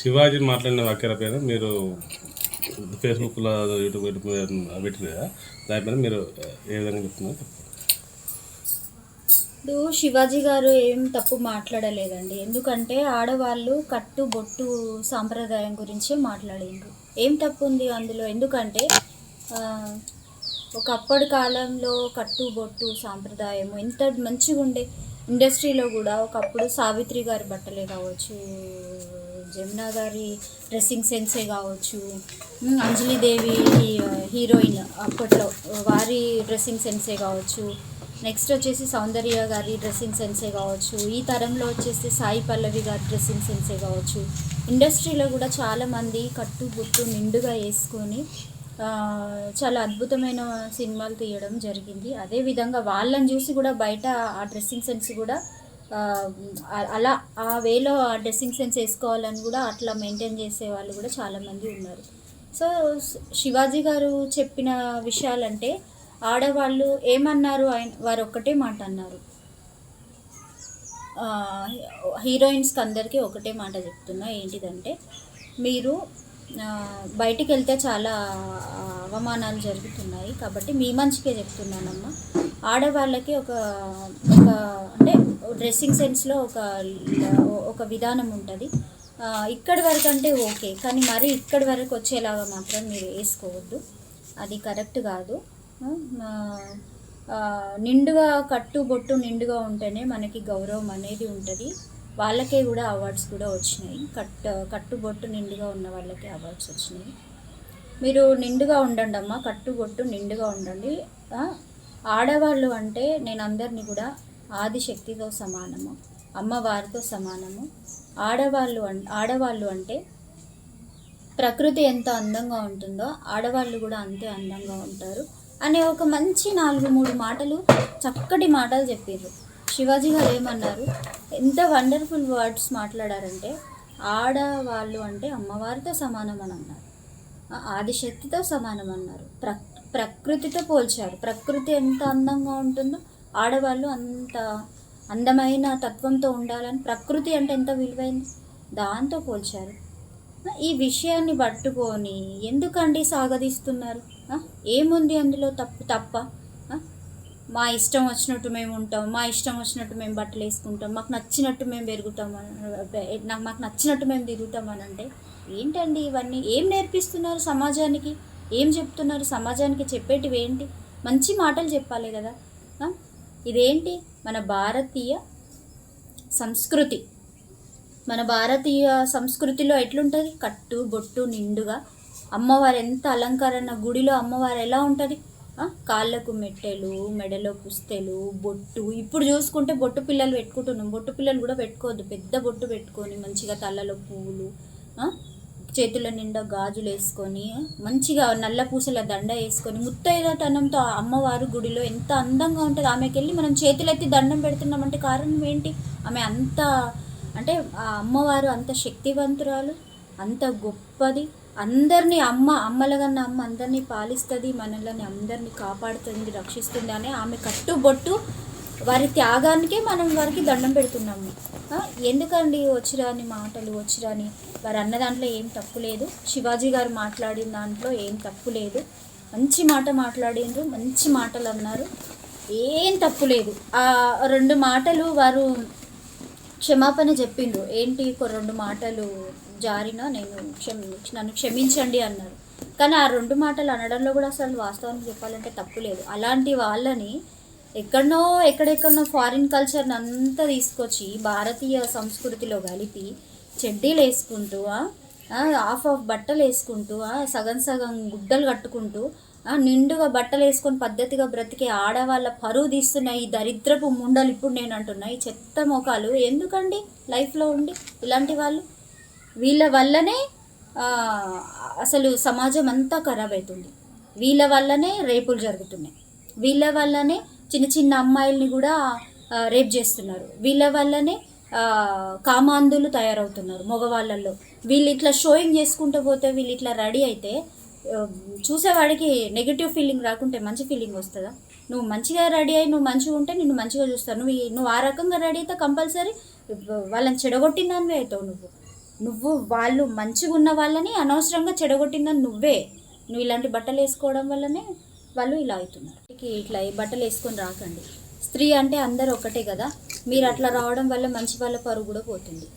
శివాజీ మాట్లాడిన వ్యాఖ్యల పైన మీరు ఫేస్బుక్లో యూట్యూబ్ పెట్టారు కదా, దానిపైన మీరు ఏ విధంగా చెప్తున్నారు? ఇప్పుడు శివాజీ గారు ఏం తప్పు మాట్లాడలేదండి. ఎందుకంటే ఆడవాళ్ళు కట్టు బొట్టు సాంప్రదాయం గురించే మాట్లాడిండ్రు. ఏం తప్పు ఉంది అందులో? ఎందుకంటే ఒకప్పటి కాలంలో కట్టు బొట్టు సాంప్రదాయం ఎంత మంచిగా ఉండే. ఇండస్ట్రీలో కూడా ఒకప్పుడు సావిత్రి గారి బట్టలే కావచ్చు, జమునా గారి డ్రెస్సింగ్ సెన్సే కావచ్చు, అంజలిదేవి హీరోయిన్ అప్పట్లో వారి డ్రెస్సింగ్ సెన్సే కావచ్చు, నెక్స్ట్ వచ్చేసి సౌందర్య గారి డ్రెస్సింగ్ సెన్సే కావచ్చు, ఈ తరంలో వచ్చేసి సాయి పల్లవి గారి డ్రెస్సింగ్ సెన్సే కావచ్చు. ఇండస్ట్రీలో కూడా చాలామంది కట్టు బొట్టు నిండుగా వేసుకొని చాలా అద్భుతమైన సినిమాలు తీయడం జరిగింది. అదేవిధంగా వాళ్ళని చూసి కూడా బయట ఆ డ్రెస్సింగ్ సెన్స్ కూడా అలా ఆ వేలో ఆ డ్రెస్సింగ్ సెన్స్ వేసుకోవాలని కూడా అట్లా మెయింటైన్ చేసే వాళ్ళు కూడా చాలామంది ఉన్నారు. సో శివాజీ గారు చెప్పిన విషయాలంటే ఆడవాళ్ళు ఏమన్నారు, వారు ఒక్కటే మాట అన్నారు. హీరోయిన్స్కి అందరికీ ఒకటే మాట చెప్తున్నా, ఏంటిదంటే మీరు బయటికి వెళ్తే చాలా అవమానాలు జరుగుతున్నాయి కాబట్టి మీ మంచికే చెప్తున్నానమ్మా. ఆడవాళ్ళకి ఒక ఒక అంటే డ్రెస్సింగ్ సెన్స్లో ఒక విధానం ఉంటుంది. ఇక్కడి వరకు అంటే ఓకే, కానీ మరి ఇక్కడి వరకు వచ్చేలాగా మాత్రం మీరు వేసుకోవద్దు, అది కరెక్ట్ కాదు. నిండుగా కట్టు బొట్టు నిండుగా ఉంటేనే మనకి గౌరవం అనేది ఉంటుంది. వాళ్ళకే కూడా అవార్డ్స్ కూడా వచ్చినాయి. కట్టు బొట్టు నిండుగా ఉన్న వాళ్ళకి అవార్డ్స్ వచ్చినాయి. మీరు నిండుగా ఉండండి అమ్మ, కట్టు బొట్టు నిండుగా ఉండండి. ఆడవాళ్ళు అంటే నేను అందరినీ కూడా ఆదిశక్తితో సమానము, అమ్మవారితో సమానము. ఆడవాళ్ళు అంటే ప్రకృతి ఎంత అందంగా ఉంటుందో ఆడవాళ్ళు కూడా అంతే అందంగా ఉంటారు అనే ఒక మంచి 4-3 మాటలు, చక్కటి మాటలు చెప్పారు. శివాజీ గారు ఏమన్నారు, ఎంత వండర్ఫుల్ వర్డ్స్ మాట్లాడారంటే ఆడవాళ్ళు అంటే అమ్మవారితో సమానం అని అన్నారు, ఆదిశక్తితో సమానం అన్నారు, ప్రకృతితో పోల్చారు. ప్రకృతి ఎంత అందంగా ఉంటుందో ఆడవాళ్ళు అంత అందమైన తత్వంతో ఉండాలని, ప్రకృతి అంటే ఎంత విలువైంది దాంతో పోల్చారు. ఈ విషయాన్ని పట్టుకొని ఎందుకండి సాగదీస్తున్నారు? ఏముంది అందులో తప్ప? మా ఇష్టం వచ్చినట్టు మేము ఉంటాం, మా ఇష్టం వచ్చినట్టు మేము బట్టలు వేసుకుంటాం, మాకు నచ్చినట్టు మేము మాకు నచ్చినట్టు మేము తిరుగుతామని అంటే ఏంటండి ఇవన్నీ? ఏం నేర్పిస్తున్నారు సమాజానికి? ఏం చెప్తున్నారు సమాజానికి? చెప్పేటివి ఏంటి? మంచి మాటలు చెప్పాలి కదా. ఇదేంటి మన భారతీయ సంస్కృతి. మన భారతీయ సంస్కృతిలో ఎట్లుంటుంది? కట్టు బొట్టు నిండుగా, అమ్మవారు ఎంత అలంకరణ, గుడిలో అమ్మవారు ఎలా ఉంటుంది? కాళ్ళకు మెట్టెలు, మెడలో పుస్తెలు, బొట్టు. ఇప్పుడు చూసుకుంటే బొట్టు పిల్లలు పెట్టుకుంటున్నాం, బొట్టు పిల్లలు కూడా పెట్టుకోవద్దు. పెద్ద బొట్టు పెట్టుకొని మంచిగా తలలో పువ్వులు, చేతుల నిండా గాజులు వేసుకొని, మంచిగా నల్ల పూసల దండ వేసుకొని ముత్తైదతనంతో అమ్మవారు గుడిలో ఎంత అందంగా ఉంటుంది. ఆమెకి వెళ్ళి మనం చేతులెత్తి దండం పెడుతున్నామంటే కారణం ఏంటి? ఆమె అంత అంటే ఆ అమ్మవారు అంత శక్తివంతురాలు, అంత గొప్పది. అందరినీ అమ్మలగన్న అమ్మ అందరినీ పాలిస్తుంది, మనల్ని అందరినీ కాపాడుతుంది, రక్షిస్తుంది అని ఆమె కట్టుబొట్టు వారి త్యాగానికే మనం వారికి దండం పెడుతున్నాము. ఎందుకండి వచ్చిరాని మాటలు? వచ్చిరాని వారు అన్న దాంట్లో ఏం తప్పు లేదు, శివాజీ గారు మాట్లాడిన దాంట్లో ఏం తప్పు లేదు. మంచి మాట మాట్లాడిండ్రు, మంచి మాటలు అన్నారు, ఏం తప్పు లేదు. ఆ 2 మాటలు వారు క్షమాపణ చెప్పిండ్రు. ఏంటి 2 మాటలు జారినా నన్ను క్షమించండి అన్నారు. కానీ ఆ 2 మాటలు అనడంలో కూడా అసలు వాస్తవానికి చెప్పాలంటే తప్పు లేదు. అలాంటి వాళ్ళని ఎక్కడెక్కడో ఫారిన్ కల్చర్ని అంతా తీసుకొచ్చి భారతీయ సంస్కృతిలో కలిపి చెడ్డీలు వేసుకుంటూ, హాఫ్ బట్టలు వేసుకుంటూ, సగం సగం గుడ్డలు కట్టుకుంటూ, నిండుగా బట్టలు వేసుకొని పద్ధతిగా బ్రతికే ఆడవాళ్ళ పరువు తీస్తున్న ఈ దరిద్రపు ముండలు, ఇప్పుడు నేను అంటున్నా ఈ చెత్త మోకాలు ఎందుకండి లైఫ్లో ఉండి? ఇలాంటి వాళ్ళు, వీళ్ళ వల్లనే అసలు సమాజం అంతా ఖరాబ్ అవుతుంది. వీళ్ళ వల్లనే రేపులు జరుగుతున్నాయి, వీళ్ళ వల్లనే చిన్న చిన్న అమ్మాయిల్ని కూడా రేప్ చేస్తున్నారు, వీళ్ళ వల్లనే కామాంధులు తయారవుతున్నారు మగవాళ్ళల్లో. వీళ్ళు ఇట్లా షోయింగ్ చేసుకుంటూ పోతే, వీళ్ళు ఇట్లా రెడీ అయితే చూసేవాడికి నెగిటివ్ ఫీలింగ్ రాకుంటే మంచి ఫీలింగ్ వస్తుందా? నువ్వు మంచిగా రెడీ అయ్యి నువ్వు మంచిగా ఉంటే నిన్ను మంచిగా చూస్తావు. నువ్వు ఆ రకంగా రెడీ అయితే కంపల్సరీ వాళ్ళని చెడగొట్టిన దానివే అవుతావు. నువ్వు వాళ్ళు మంచిగా ఉన్న వాళ్ళని అనవసరంగా చెడగొట్టిందని నువ్వు ఇలాంటి బట్టలు వేసుకోవడం వల్లనే వాళ్ళు ఇలా అవుతున్నారు. ఇట్లా ఈ బట్టలు వేసుకొని రాకండి. స్త్రీ అంటే అందరూ ఒకటే కదా, మీరు అట్లా రావడం వల్ల మంచి వాళ్ళ పరువు కూడా పోతుంది.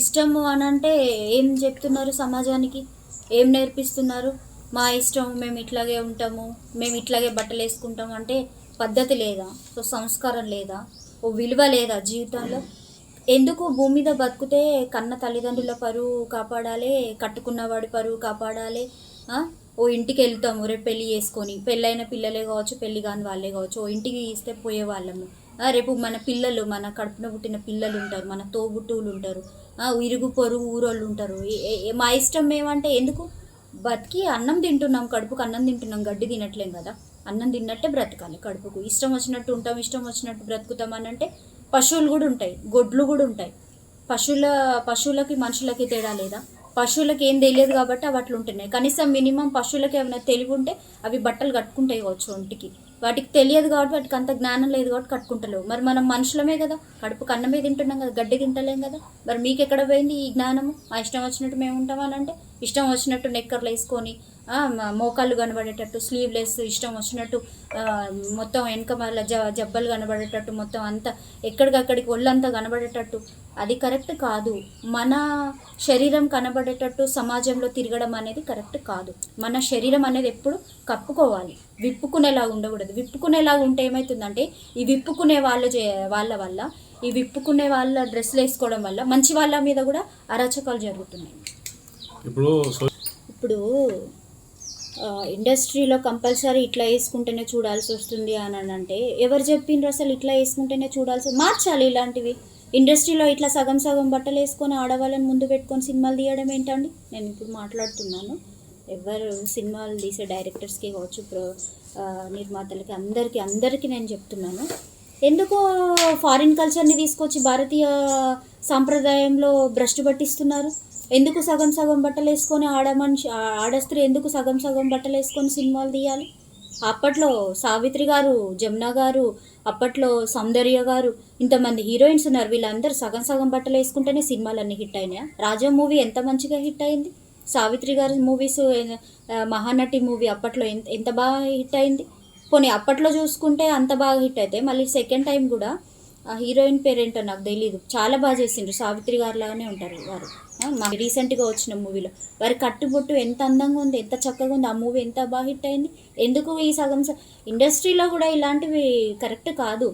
ఇష్టము అని అంటే ఏం చెప్తున్నారు సమాజానికి, ఏం నేర్పిస్తున్నారు? మా ఇష్టం, మేము ఇట్లాగే ఉంటాము, మేము ఇట్లాగే బట్టలు వేసుకుంటాము అంటే పద్ధతి లేదా? సో సంస్కారం లేదా? ఓ విలువ లేదా జీవితంలో? ఎందుకు భూమి మీద బతికితే కన్న తల్లిదండ్రుల పరువు కాపాడాలి, కట్టుకున్నవాడి పరువు కాపాడాలి. ఓ ఇంటికి వెళ్తాము రేపు పెళ్ళి చేసుకొని, పెళ్ళైన పిల్లలే కావచ్చు, పెళ్ళి కాని వాళ్ళే కావచ్చు, ఓ ఇంటికి ఇస్తే పోయేవాళ్ళము. రేపు మన పిల్లలు, మన కడుపున పుట్టిన పిల్లలు ఉంటారు, మన తోబుట్టువులు ఉంటారు, ఇరుగు పొరుగు ఊరోళ్ళు ఉంటారు. మా ఇష్టం ఏమంటే ఎందుకు? బతికి అన్నం తింటున్నాం, కడుపుకు అన్నం తింటున్నాం, గడ్డి తినట్లేం కదా. అన్నం తిన్నట్టే బ్రతకాలి. కడుపుకు ఇష్టం వచ్చినట్టు ఉంటాం, ఇష్టం వచ్చినట్టు బ్రతుకుతాం అని అంటే పశువులు కూడా ఉంటాయి, గొడ్లు కూడా ఉంటాయి. పశువులకి మనుషులకి తేడా లేదా? పశువులకి ఏం తెలియదు కాబట్టి అవి అట్లా ఉంటున్నాయి. కనీసం మినిమం పశువులకి ఏమైనా తెలివి ఉంటే అవి బట్టలు కట్టుకుంటాయి కావచ్చు ఒంటికి. వాటికి తెలియదు కాబట్టి, వాటికి అంత జ్ఞానం లేదు కాబట్టి కట్టుకుంటలేవు. మరి మనం మనుషులమే కదా, కడుపుకు అన్నమే తింటున్నాం కదా, గడ్డి తింటలేం కదా. మరి మీకు ఎక్కడ పోయింది ఈ జ్ఞానము? మా ఇష్టం వచ్చినట్టు మేము ఉంటామని అంటే ఇష్టం వచ్చినట్టు నెక్కర్లు వేసుకొని, మోకాళ్ళు కనబడేటట్టు స్లీవ్లెస్, ఇష్టం వచ్చినట్టు మొత్తం వెనక మళ్ళీ జబ్బలు కనబడేటట్టు, మొత్తం అంతా ఎక్కడికక్కడికి ఒళ్ళంతా కనబడేటట్టు, అది కరెక్ట్ కాదు. మన శరీరం కనబడేటట్టు సమాజంలో తిరగడం అనేది కరెక్ట్ కాదు. మన శరీరం అనేది ఎప్పుడు కప్పుకోవాలి, విప్పుకునేలాగా ఉండకూడదు. విప్పుకునేలాగా ఉంటే ఏమవుతుందంటే, ఈ విప్పుకునే వాళ్ళ వల్ల, ఈ విప్పుకునే వాళ్ళ డ్రెస్సులు వేసుకోవడం వల్ల మంచి వాళ్ళ మీద కూడా అరాచకాలు జరుగుతున్నాయి. ఇప్పుడు ఇండస్ట్రీలో కంపల్సరీ ఇట్లా వేసుకుంటేనే చూడాల్సి వస్తుంది అని అంటే ఎవరు చెప్పిండ్రు? అసలు ఇట్లా వేసుకుంటేనే చూడాల్సి, మార్చాలి ఇలాంటివి. ఇండస్ట్రీలో ఇట్లా సగం సగం బట్టలు వేసుకొని ఆడవాళ్ళని ముందు పెట్టుకొని సినిమాలు తీయడం ఏంటండి? నేను ఇప్పుడు మాట్లాడుతున్నాను, ఎవరు సినిమాలు తీసే డైరెక్టర్స్కి కావచ్చు, నిర్మాతలకి, అందరికీ నేను చెప్తున్నాను. ఎందుకు ఫారిన్ కల్చర్ని తీసుకొచ్చి భారతీయ సాంప్రదాయంలో భ్రష్టు పట్టిస్తున్నారు? ఎందుకు సగం సగం బట్టలు వేసుకొని ఆడ స్త్రీ ఎందుకు సగం సగం బట్టలు వేసుకొని సినిమాలు తీయాలి? అప్పట్లో సావిత్రి గారు, జమున గారు, అప్పట్లో సౌందర్య గారు, ఇంతమంది హీరోయిన్స్ ఉన్నారు. వీళ్ళందరూ సగం సగం బట్టలు వేసుకుంటేనే సినిమాలన్నీ హిట్ అయినాయా? రాజా మూవీ ఎంత మంచిగా హిట్ అయింది. సావిత్రి గారి మూవీస్, మహానటి మూవీ అప్పట్లో ఎంత బాగా హిట్ అయింది. పోనీ అప్పట్లో చూసుకుంటే అంత బాగా హిట్ అయితే మళ్ళీ సెకండ్ టైం కూడా ఆ హీరోయిన్ పేరేంటో నాకు తెలీదు, చాలా బాగా చేసిండ్రు. సావిత్రి గారు లాగానే ఉంటారు వారు. మా రీసెంట్గా వచ్చిన మూవీలో వారి కట్టుబొట్టు ఎంత అందంగా ఉంది, ఎంత చక్కగా ఉంది. ఆ మూవీ ఎంత బాగా హిట్ అయింది. ఎందుకు ఈ సగం ఇండస్ట్రీలో కూడా ఇలాంటివి కరెక్ట్ కాదు.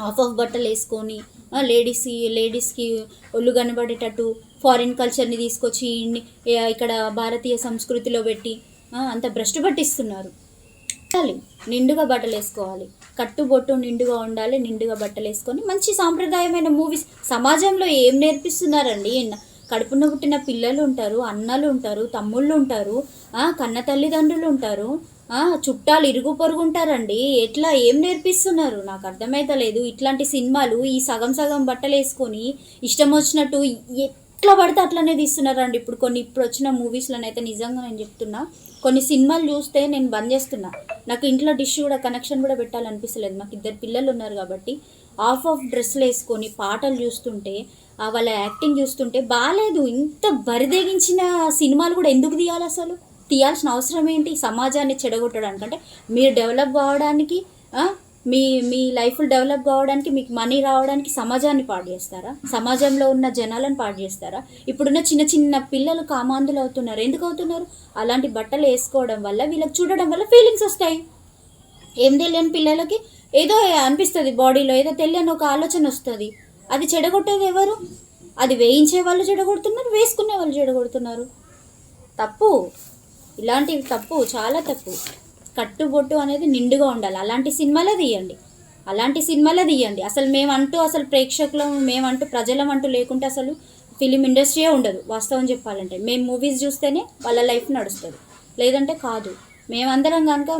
ఆఫ్ బట్టలు వేసుకొని లేడీస్కి ఒళ్ళు కనబడేటట్టు ఫారిన్ కల్చర్ని తీసుకొచ్చి ఇక్కడ భారతీయ సంస్కృతిలో పెట్టి అంత భ్రష్టు పట్టిస్తున్నారు. నిండుగా బట్టలు వేసుకోవాలి, కట్టుబొట్టు నిండుగా ఉండాలి, నిండుగా బట్టలు వేసుకొని మంచి సాంప్రదాయమైన మూవీస్. సమాజంలో ఏం నేర్పిస్తున్నారండి? కడుపున పుట్టిన పిల్లలు ఉంటారు, అన్నలు ఉంటారు, తమ్ముళ్ళు ఉంటారు, కన్న తల్లిదండ్రులు ఉంటారు, చుట్టాలు ఇరుగు పొరుగు ఉంటారండి. ఎట్లా ఏం నేర్పిస్తున్నారు నాకు అర్థమైతలేదు. ఇట్లాంటి సినిమాలు ఈ సగం సగం బట్టలు వేసుకొని ఇష్టం వచ్చినట్టు ఎట్లా పడితే అట్లనే తీస్తున్నారండి. ఇప్పుడు వచ్చిన మూవీస్లోనైతే నిజంగా నేను చెప్తున్నా, కొన్ని సినిమాలు చూస్తే నేను బంద్ చేస్తున్నా. నాకు ఇంట్లో డిష్ కూడా కనెక్షన్ కూడా పెట్టాలనిపిస్తలేదు. మాకు 2 పిల్లలు ఉన్నారు కాబట్టి ఆఫ్ డ్రెస్సులు వేసుకొని పాటలు చూస్తుంటే, వాళ్ళ యాక్టింగ్ చూస్తుంటే బాగాలేదు. ఇంత బరిదెగించిన సినిమాలు కూడా ఎందుకు తీయాలి? అసలు తీయాల్సిన అవసరం ఏంటి? సమాజాన్ని చెడగొట్టడానికి. అంటే మీరు డెవలప్ కావడానికి, మీ లైఫ్ డెవలప్ కావడానికి, మీకు మనీ రావడానికి సమాజాన్ని పాడు చేస్తారా? సమాజంలో ఉన్న జనాలను పాడు చేస్తారా? ఇప్పుడున్న చిన్న చిన్న పిల్లలు కామాంధులు అవుతున్నారు. ఎందుకు అవుతున్నారు? అలాంటి బట్టలు వేసుకోవడం వల్ల, వీళ్ళకి చూడడం వల్ల ఫీలింగ్స్ వస్తాయి. ఏం తెలియని పిల్లలకి ఏదో అనిపిస్తుంది, బాడీలో ఏదో తెలియని ఒక ఆలోచన వస్తుంది. అది చెడగొట్టేది ఎవరు? అది వేయించే వాళ్ళు చెడగొడుతున్నారు, వేసుకునే వాళ్ళు చెడగొడుతున్నారు. తప్పు, ఇలాంటివి తప్పు, చాలా తప్పు. కట్టుబొట్టు అనేది నిండుగా ఉండాలి. అలాంటి సినిమాలే తీయండి. అసలు ప్రేక్షకులం, మేమంటూ ప్రజలం అంటూ లేకుంటే అసలు ఫిలిం ఇండస్ట్రీయే ఉండదు. వాస్తవం చెప్పాలంటే మేము మూవీస్ చూస్తేనే వాళ్ళ లైఫ్ నడుస్తుంది, లేదంటే కాదు. మేమందరం కనుక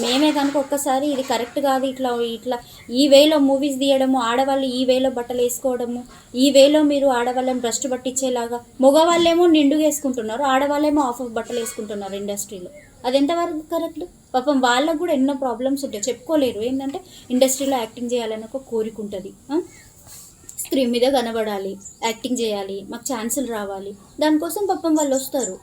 మేమే కనుక ఒక్కసారి ఇది కరెక్ట్ కాదు, ఇట్లా ఈ వేలో మూవీస్ తీయడము, ఆడవాళ్ళు ఈ వేలో బట్టలు వేసుకోవడము, ఈ వేలో మీరు ఆడవాళ్ళని భ్రష్టు పట్టించేలాగా, మగవాళ్ళేమో నిండుగా వేసుకుంటున్నారు, ఆడవాళ్ళేమో ఆఫ్ బట్టలు వేసుకుంటున్నారు ఇండస్ట్రీలో. అది ఎంతవరకు కరెక్ట్? పాపం వాళ్ళకు కూడా ఎన్నో ప్రాబ్లమ్స్ ఉంటాయి, చెప్పుకోలేరు. ఏంటంటే ఇండస్ట్రీలో యాక్టింగ్ చేయాలని ఒక కోరిక ఉంటుంది. స్క్రీన్ మీద కనబడాలి, యాక్టింగ్ చేయాలి, మాకు ఛాన్సులు రావాలి, దానికోసం పాపం వాళ్ళు వస్తారు.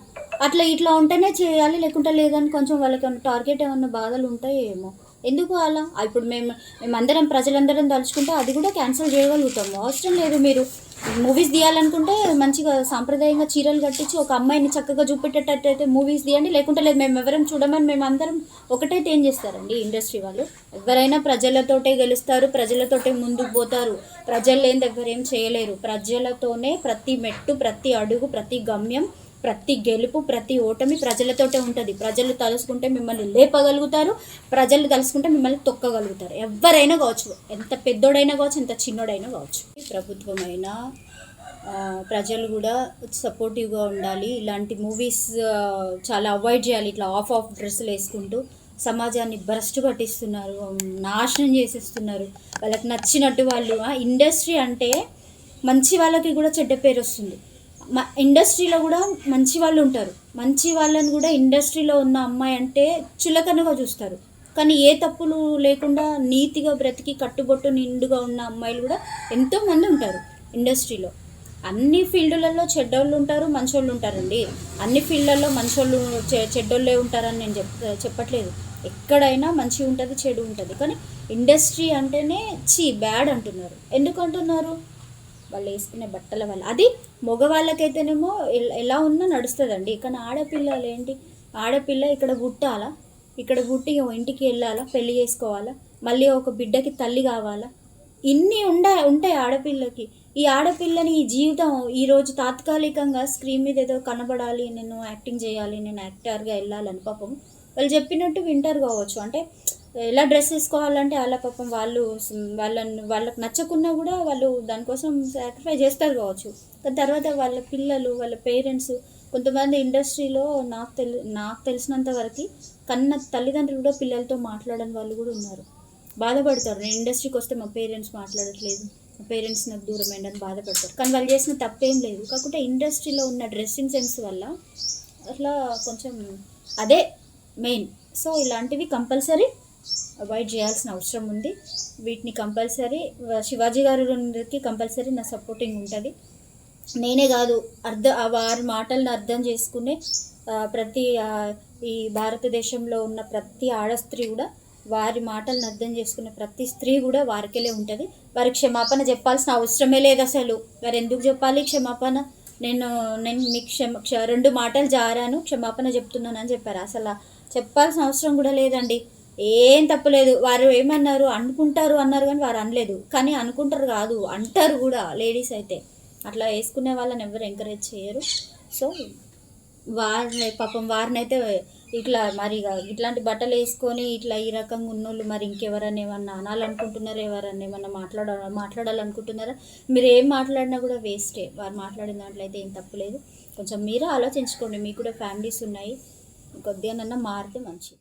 అట్లా ఇట్లా ఉంటేనే చేయాలి, లేకుంటే లేదని కొంచెం వాళ్ళకి ఏమన్నా టార్గెట్ ఏమన్నా బాధలు ఉంటాయో ఏమో. ఎందుకు అలా? ఇప్పుడు మేమందరం ప్రజలందరం తలుచుకుంటే అది కూడా క్యాన్సిల్ చేయగలుగుతాము. అవసరం లేదు. మీరు మూవీస్ తీయాలనుకుంటే మంచిగా సాంప్రదాయంగా చీరలు కట్టించి ఒక అమ్మాయిని చక్కగా చూపెట్టేటట్టయితే మూవీస్ తీయండి, లేకుంటే లేదు మేము ఎవరం చూడమని మేము అందరం ఒకటైతే ఏం చేస్తారండి ఇండస్ట్రీ వాళ్ళు? ఎవరైనా ప్రజలతోటే గెలుస్తారు, ప్రజలతోటే ముందుకు పోతారు. ప్రజలు లేని ఎవరేం చేయలేరు. ప్రజలతోనే ప్రతి మెట్టు, ప్రతి అడుగు, ప్రతి గమ్యం, ప్రతి గెలుపు, ప్రతి ఓటమి ప్రజలతోటే ఉంటుంది. ప్రజలు తలుసుకుంటే మిమ్మల్ని లేపగలుగుతారు, ప్రజలు తలుసుకుంటే మిమ్మల్ని తొక్కగలుగుతారు. ఎవరైనా కావచ్చు, ఎంత పెద్దోడైనా కావచ్చు, ఎంత చిన్నోడైనా కావచ్చు. ప్రభుత్వమైనా ప్రజలు కూడా సపోర్టివ్గా ఉండాలి. ఇలాంటి మూవీస్ చాలా అవాయిడ్ చేయాలి. ఇట్లా ఆఫ్ డ్రెస్సులు వేసుకుంటూ సమాజాన్ని భ్రష్టు పట్టిస్తున్నారు, నాశనం చేసేస్తున్నారు. వాళ్ళకి నచ్చినట్టు వాళ్ళు. ఇండస్ట్రీ అంటే మంచి వాళ్ళకి కూడా చెడ్డ పేరు వస్తుంది. ఇండస్ట్రీలో కూడా మంచి వాళ్ళు ఉంటారు. మంచి వాళ్ళని కూడా ఇండస్ట్రీలో ఉన్న అమ్మాయి అంటే చులకనగా చూస్తారు. కానీ ఏ తప్పులు లేకుండా నీతిగా బ్రతికి కట్టుబొట్టు నిండుగా ఉన్న అమ్మాయిలు కూడా ఎంతోమంది ఉంటారు ఇండస్ట్రీలో. అన్ని ఫీల్డులలో చెడ్డోళ్ళు ఉంటారు, మంచోళ్ళు ఉంటారండి. అన్ని ఫీల్డ్లలో మంచోళ్ళు చెడ్డోళ్ళే ఉంటారని నేను చెప్పట్లేదు. ఎక్కడైనా మంచి ఉంటుంది, చెడు ఉంటుంది. కానీ ఇండస్ట్రీ అంటేనే బ్యాడ్ అంటున్నారు. ఎందుకు అంటున్నారు? వాళ్ళు వేసుకునే బట్టల వల్ల. అది మగవాళ్ళకైతేనేమో ఎలా ఉన్నా నడుస్తుందండి. కానీ ఆడపిల్లలు ఏంటి? ఆడపిల్ల ఇక్కడ పుట్టాలా, ఇక్కడ పుట్టి ఇంటికి వెళ్ళాలా, పెళ్లి చేసుకోవాలా, మళ్ళీ ఒక బిడ్డకి తల్లి కావాలా, ఇన్ని ఉంటాయి ఆడపిల్లకి. ఈ ఆడపిల్లని ఈ జీవితం ఈరోజు తాత్కాలికంగా స్క్రీన్ మీద ఏదో కనబడాలి, నేను యాక్టింగ్ చేయాలి, నేను యాక్టర్గా వెళ్ళాలని పాపం వాళ్ళు చెప్పినట్టు వింటారు కావచ్చు. అంటే ఎలా డ్రెస్ వేసుకోవాలంటే అలా పాపం వాళ్ళకి నచ్చకున్నా కూడా వాళ్ళు దానికోసం సాక్రిఫై చేస్తారు కావచ్చు. దాని తర్వాత వాళ్ళ పిల్లలు, వాళ్ళ పేరెంట్స్, కొంతమంది ఇండస్ట్రీలో నాకు తెలిసినంత వరకు కన్న తల్లిదండ్రులు కూడా పిల్లలతో మాట్లాడని వాళ్ళు కూడా ఉన్నారు. బాధపడతారు. నేను ఇండస్ట్రీకి వస్తే మా పేరెంట్స్ మాట్లాడట్లేదు, మా పేరెంట్స్ నాకు దూరం అయ్యిందని బాధపడతారు. కానీ వాళ్ళు చేసిన తప్పేం లేదు. కాకపోతే ఇండస్ట్రీలో ఉన్న డ్రెస్సింగ్ సెన్స్ వల్ల అట్లా కొంచెం అదే మెయిన్. సో ఇలాంటివి కంపల్సరీ అవాయిడ్ చేయాల్సిన అవసరం ఉంది. వీటిని కంపల్సరీ శివాజీ గారికి కంపల్సరీ నా సపోర్టింగ్ ఉంటుంది. నేనే కాదు, వారి మాటలను అర్థం చేసుకునే ప్రతి ఈ భారతదేశంలో ఉన్న ప్రతి ఆడ స్త్రీ కూడా, వారి మాటలను అర్థం చేసుకునే ప్రతి స్త్రీ కూడా వారికెళ్ళే ఉంటుంది. వారికి క్షమాపణ చెప్పాల్సిన అవసరమే లేదు అసలు. వారు ఎందుకు చెప్పాలి క్షమాపణ? నేను మీకు 2 మాటలు జారాను, క్షమాపణ చెప్తున్నానని చెప్పారు. అసలు చెప్పాల్సిన అవసరం కూడా లేదండి. ఏం తప్పలేదు. వారు ఏమన్నారు? అనుకుంటారు అన్నారు, కానీ వారు అనలేదు. కానీ అనుకుంటారు కాదు, అంటారు కూడా. లేడీస్ అయితే అట్లా వేసుకునే వాళ్ళని ఎవరు ఎంకరేజ్ చేయరు. సో వారినైతే ఇట్లా మరి ఇట్లాంటి బట్టలు వేసుకొని ఇట్లా ఈ రకంగా ఉన్నోళ్ళు మరి ఇంకెవరన్నా ఏమన్నా అనాలనుకుంటున్నారా? ఎవరన్నా ఏమన్నా మాట్లాడాలనుకుంటున్నారా? మీరు ఏం మాట్లాడినా కూడా వేస్టే. వారు మాట్లాడిన దాంట్లో అయితే ఏం తప్పులేదు. కొంచెం మీరు ఆలోచించుకోండి. మీకు కూడా ఫ్యామిలీస్ ఉన్నాయి, కొద్దిగానన్నా మారితే మంచిది.